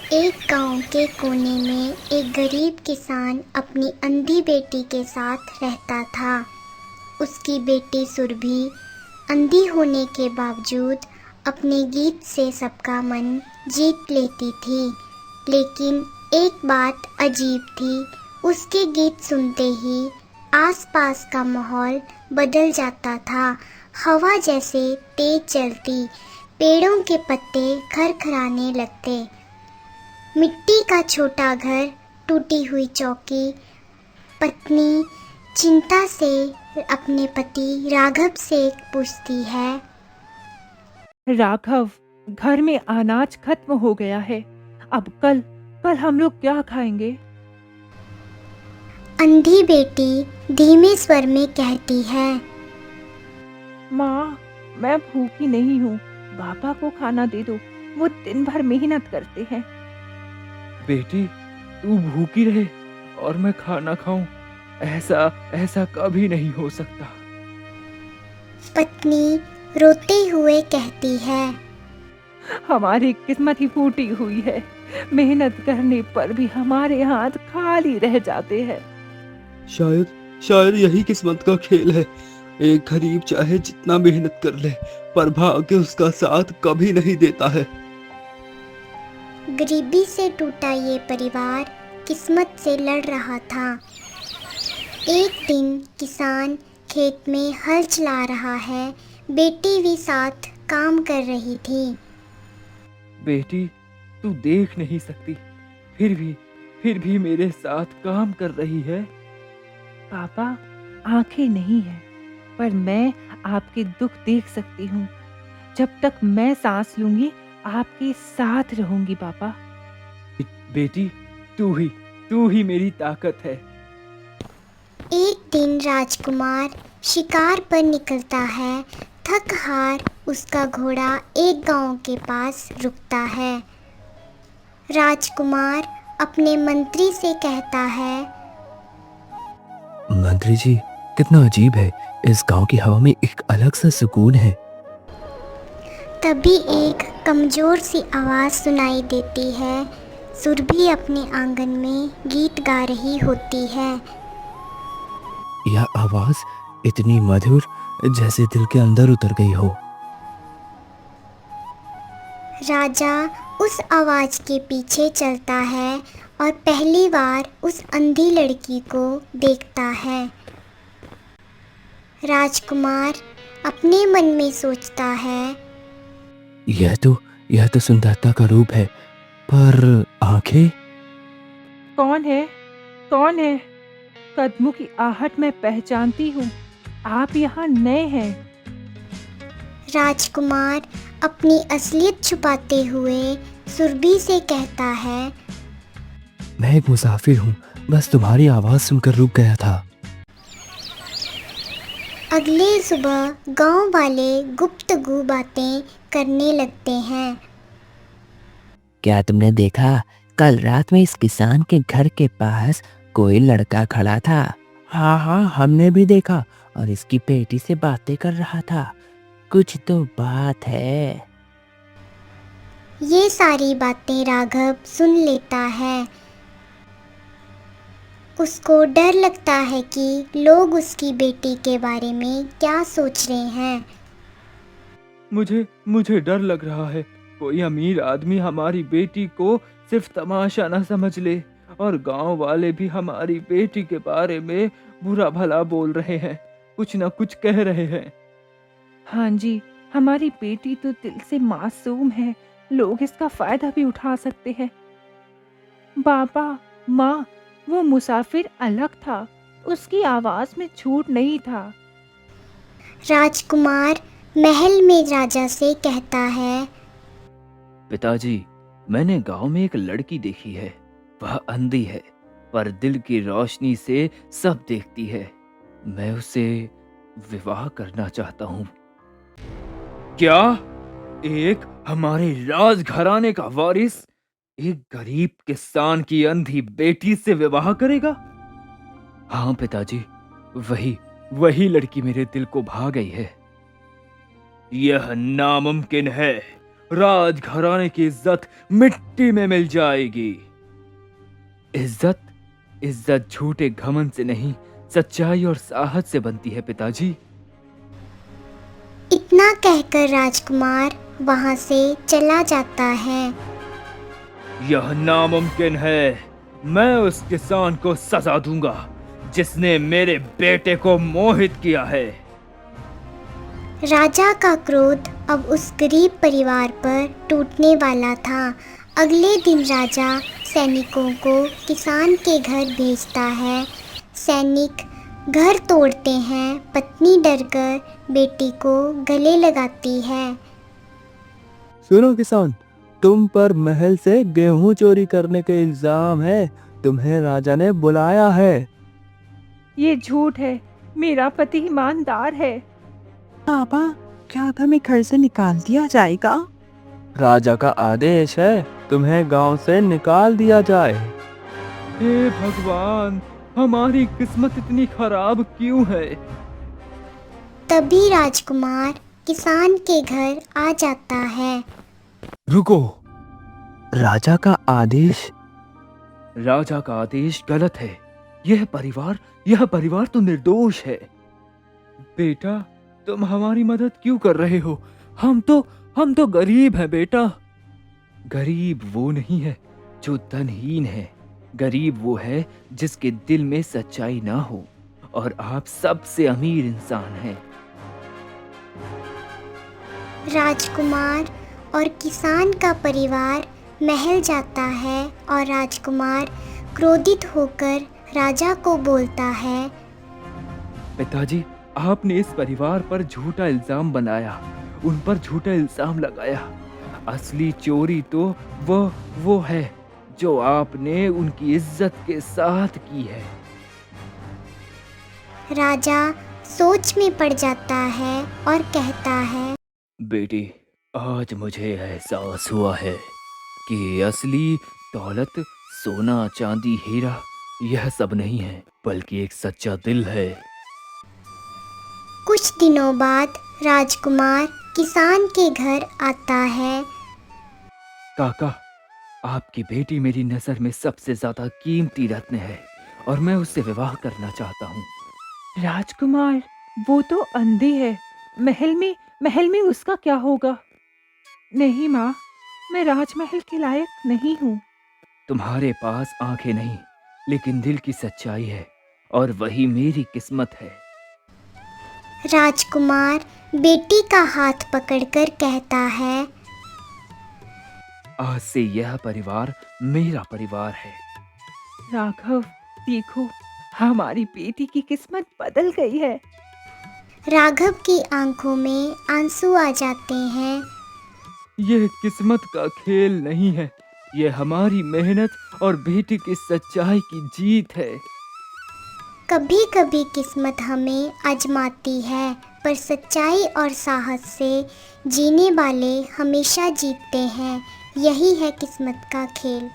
एक गांव के कोने में एक गरीब किसान अपनी अंधी बेटी के साथ रहता था। उसकी बेटी सुरभि अंधी होने के बावजूद अपने गीत से सबका मन जीत लेती थी। लेकिन एक बात अजीब थी, उसके गीत सुनते ही आसपास का माहौल बदल जाता था। हवा जैसे तेज चलती, पेड़ों के पत्ते खरखराने लगते। मिट्टी का छोटा घर, टूटी हुई चौकी। पत्नी चिंता से अपने पति राघव से पूछती है, राघव, घर में अनाज खत्म हो गया है। अब कल कल हम लोग क्या खाएंगे? अंधी बेटी धीमे स्वर में कहती है, माँ, मैं भूखी नहीं हूँ। पापा को खाना दे दो, वो दिन भर मेहनत करते हैं। बेटी, तू भूखी रहे और मैं खाना खाऊं, ऐसा ऐसा कभी नहीं हो सकता। पत्नी रोते हुए कहती है, हमारी किस्मत ही फूटी हुई है। मेहनत करने पर भी हमारे हाथ खाली रह जाते हैं। शायद शायद यही किस्मत का खेल है। एक गरीब चाहे जितना मेहनत कर ले, पर भाग्य उसका साथ कभी नहीं देता है। गरीबी से टूटा ये परिवार किस्मत से लड़ रहा था। एक दिन किसान खेत में हल चला रहा है, बेटी भी साथ काम कर रही थी। बेटी, तू देख नहीं सकती, फिर भी मेरे साथ काम कर रही है। पापा, आंखें नहीं हैं, पर मैं आपके दुख देख सकती हूँ। जब तक मैं सांस लूंगी, आपके साथ रहूंगी पापा। बेटी, तू ही मेरी ताकत है। एक दिन राजकुमार शिकार पर निकलता है। थक हार उसका घोड़ा एक गांव के पास रुकता है। राजकुमार अपने मंत्री से कहता है, मंत्री जी, कितना अजीब है। इस गांव की हवा में एक अलग सा सुकून है। तभी एक कमजोर सी आवाज सुनाई देती है। सुरभि अपने आंगन में गीत गा रही होती है। यह आवाज इतनी मधुर, जैसे दिल के अंदर उतर गई हो। राजा उस आवाज के पीछे चलता है और पहली बार उस अंधी लड़की को देखता है। राजकुमार अपने मन में सोचता है, यह तो सुंदरता का रूप है, पर आंखें। कौन है? कौन है? कदमों की आहट मैं पहचानती हूँ। आप यहाँ नए हैं। राजकुमार अपनी असलियत छुपाते हुए सुरभि से कहता है, मैं एक मुसाफिर हूँ, बस तुम्हारी आवाज सुनकर रुक गया था। अगले सुबह गांव वाले गुप्तगू बातें करने लगते हैं। क्या तुमने देखा? कल रात में इस किसान के घर के पास कोई लड़का खड़ा था। हाँ, हमने भी देखा, और इसकी बेटी से बातें कर रहा था। कुछ तो बात है। ये सारी बातें राघव सुन लेता है। उसको डर लगता है कि लोग उसकी बेटी के बारे में क्या सोच रहे हैं। मुझे डर लग रहा है, कोई अमीर आदमी हमारी बेटी को सिर्फ तमाशा न समझ ले, और गांव वाले भी हमारी बेटी के बारे में बुरा भला बोल रहे हैं, कुछ न कुछ कह रहे हैं। हाँ जी, हमारी बेटी तो दिल से मासूम है। लोग इसका फायदा भी उठा सकते हैं। बाबा, माँ, वो मुसाफिर अलग था। उसकी आवाज में झूठ नहीं था। राजकुमार महल में राजा से कहता है, पिताजी, मैंने गांव में एक लड़की देखी है। वह अंधी है, पर दिल की रोशनी से सब देखती है। मैं उसे विवाह करना चाहता हूँ। क्या? एक हमारे राजघराने का वारिस एक गरीब किसान की अंधी बेटी से विवाह करेगा? हाँ पिताजी, वही लड़की मेरे दिल को भा गई है। यह नामुमकिन है। राजघराने की इज्जत मिट्टी में मिल जाएगी। इज्जत इज्जत झूठे घमंड से नहीं, सच्चाई और साहस से बनती है पिताजी। इतना कहकर राजकुमार वहां से चला जाता है। यह नामुमकिन है। मैं उस किसान को सजा दूंगा जिसने मेरे बेटे को मोहित किया है। राजा का क्रोध अब उस गरीब परिवार पर टूटने वाला था। अगले दिन राजा सैनिकों को किसान के घर भेजता है। सैनिक घर तोड़ते हैं। पत्नी डरकर बेटी को गले लगाती है। सुनो किसान, तुम पर महल से गेहूं चोरी करने के इल्जाम है। तुम्हें राजा ने बुलाया है। ये झूठ है। मेरा पति ईमानदार है। पापा, क्या हमें घर से निकाल दिया जाएगा? राजा का आदेश है, तुम्हें गांव से निकाल दिया जाए। हे भगवान, हमारी किस्मत इतनी खराब क्यों है? तभी राजकुमार किसान के घर आ जाता है। रुको, राजा का आदेश? राजा का आदेश गलत है। यह परिवार तो निर्दोष है। बेटा, तुम हमारी मदद क्यों कर रहे हो? हम तो गरीब हैं बेटा। गरीब वो नहीं है जो धनहीन है। गरीब वो है जिसके दिल में सच्चाई ना हो, और आप सबसे अमीर इंसान हैं। राजकुमार और किसान का परिवार महल जाता है और राजकुमार क्रोधित होकर राजा को बोलता है। पिताजी, आपने इस परिवार पर झूठा इल्जाम बनाया, उन पर झूठा इल्जाम लगाया। असली चोरी तो वो है जो आपने उनकी इज्जत के साथ की है। राजा सोच में पड़ जाता है और कहता है, बेटी, आज मुझे एहसास हुआ है कि असली दौलत सोना, चांदी, हीरा यह सब नहीं है, बल्कि एक सच्चा दिल है। कुछ दिनों बाद राजकुमार किसान के घर आता है। काका, आपकी बेटी मेरी नजर में सबसे ज्यादा कीमती रत्न है और मैं उससे विवाह करना चाहता हूँ। राजकुमार, वो तो अंधी है। महल में उसका क्या होगा? नहीं माँ, मैं राजमहल के लायक नहीं हूँ। तुम्हारे पास आंखें नहीं, लेकिन दिल की सच्चाई है, और वही मेरी किस्मत है। राजकुमार बेटी का हाथ पकड़कर कहता है, आज से यह परिवार मेरा परिवार है। राघव, देखो, हमारी बेटी की किस्मत बदल गई है। राघव की आंखों में आंसू आ जाते हैं। यह किस्मत का खेल नहीं है, यह हमारी मेहनत और बेटी की सच्चाई की जीत है। कभी कभी किस्मत हमें आजमाती है, पर सच्चाई और साहस से जीने वाले हमेशा जीतते हैं। यही है किस्मत का खेल।